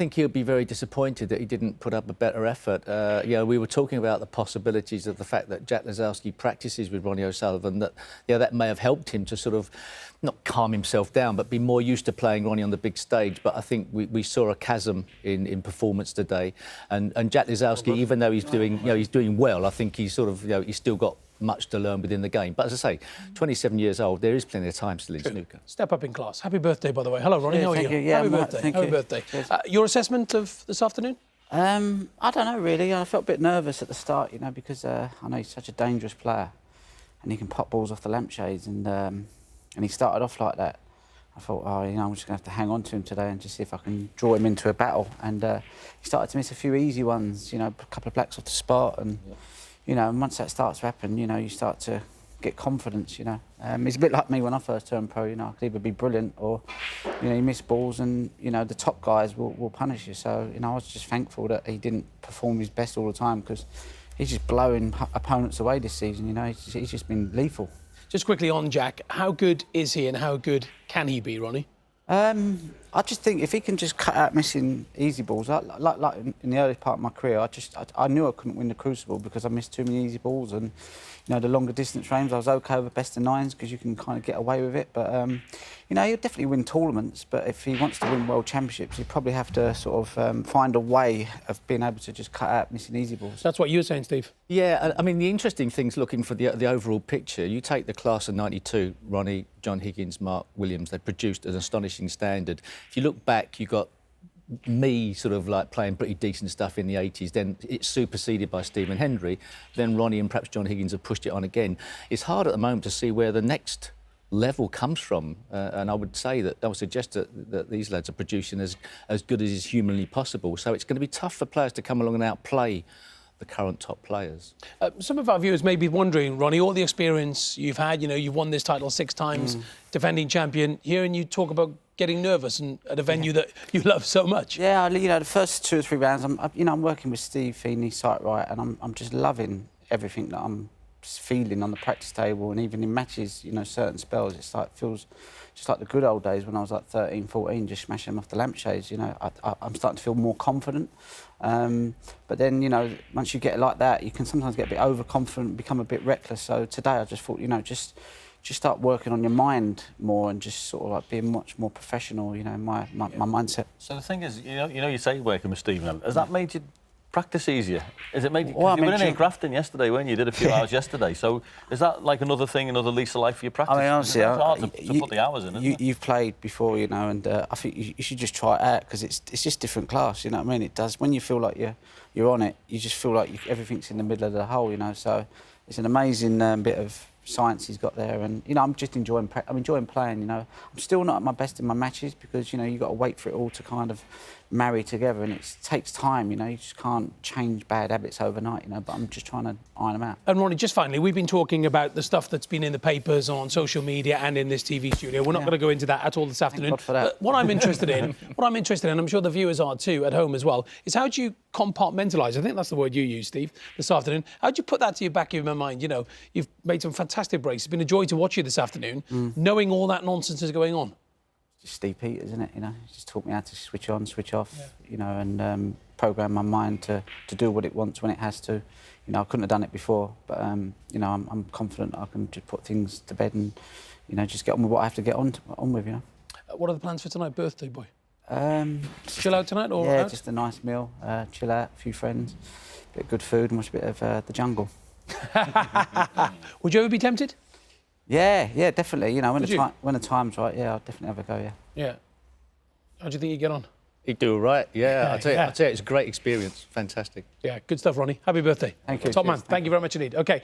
think he'll be very disappointed that he didn't put up a better effort. We were talking about the possibilities of the fact that Jack Lazowski practices with Ronnie O'Sullivan, that may have helped him to sort of not calm himself down, but be more used to playing Ronnie on the big stage. But I think we saw a chasm in performance today, and Jack Lazowski, even though he's doing well, I think he's sort of he's still got much to learn within the game. But as I say, 27 years old, there is plenty of time still in snooker. Step up in class. Happy birthday, by the way. Hello, Ronnie. How are you? Yeah, happy birthday. Happy birthday. Your assessment of this afternoon? I don't know, really. I felt a bit nervous at the start, because I know he's such a dangerous player and he can pop balls off the lampshades, and he started off like that. I thought, I'm just going to have to hang on to him today and just see if I can draw him into a battle. And he started to miss a few easy ones, a couple of blacks off the spot, and and once that starts to happen, you start to get confidence, It's a bit like me when I first turned pro, I could either be brilliant or, you miss balls and, the top guys will punish you. So, I was just thankful that he didn't perform his best all the time, because he's just blowing opponents away this season, he's just been lethal. Just quickly on Jack, how good is he and how good can he be, Ronnie? I just think if he can just cut out missing easy balls, like in the early part of my career, I knew I couldn't win the Crucible because I missed too many easy balls, and the longer distance frames I was okay with best of nines because you can kind of get away with it. But he'll definitely win tournaments. But if he wants to win world championships, he'd probably have to sort of find a way of being able to just cut out missing easy balls. That's what you were saying, Steve. Yeah, I mean the interesting thing's looking for the overall picture. You take the class of '92, Ronnie, John Higgins, Mark Williams. They produced an astonishing standard. If you look back, you got me sort of like playing pretty decent stuff in the 80s, then it's superseded by Stephen Hendry, then Ronnie and perhaps John Higgins have pushed it on again. It's hard at the moment to see where the next level comes from, and I would suggest that these lads are producing as good as is humanly possible, so it's going to be tough for players to come along and outplay the current top players. Some of our viewers may be wondering, Ronnie, all the experience you've had, you've won this title 6 times, defending champion, hearing you talk about getting nervous and at a venue that you love so much. Yeah, the first 2 or 3 rounds, I'm working with Steve Feeney, sight right, and I'm just loving everything that I'm feeling on the practice table, and even in matches, certain spells, it's like feels just like the good old days when I was like 13, 14, just smashing them off the lampshades. I'm starting to feel more confident. But then, once you get like that, you can sometimes get a bit overconfident, become a bit reckless. So today I just thought, just start working on your mind more and just sort of like being much more professional, my mindset. So the thing is, you say working with Stephen, has that made you practice easier? Has it made you... Well, you were in here grafting yesterday, weren't you? You did a few hours yesterday. So is that like another thing, another lease of life for your practice? I mean, honestly, it's hard to put the hours in, isn't it? You've played before, and I think you should just try it out, because it's just different class, you know what I mean? It does. When you feel like you're on it, you just feel like everything's in the middle of the hole, So it's an amazing bit of science he's got there, and I'm just enjoying playing. I'm still not at my best in my matches because you've got to wait for it all to kind of marry together, and it takes time. You just can't change bad habits overnight. But I'm just trying to iron them out. And Ronnie, just finally, we've been talking about the stuff that's been in the papers, on social media, and in this TV studio. We're not going to go into that at all this afternoon. Thank God for that. What I'm interested in, and I'm sure the viewers are too at home as well, is how do you compartmentalise? I think that's the word you used, Steve, this afternoon. How do you put that to your back of your mind? You've made some fantastic breaks. It's been a joy to watch you this afternoon, knowing all that nonsense is going on. Just Steve Peters, isn't it? He just taught me how to switch on, switch off, and program my mind to do what it wants when it has to. I couldn't have done it before, but I'm confident I can just put things to bed and just get on with what I have to get on with. What are the plans for tonight, birthday boy? Chill out tonight, or yeah, out? Just a nice meal, chill out, a few friends, a bit of good food, and watch a bit of The Jungle. Would you ever be tempted? Yeah, definitely. When the time's right, I'll definitely have a go. Yeah. How do you think you get on? He'd do all right. Yeah, I'll tell you, it's a great experience. Fantastic. Yeah, good stuff, Ronnie. Happy birthday. Thank you. Top man. Thank you very much indeed. Okay.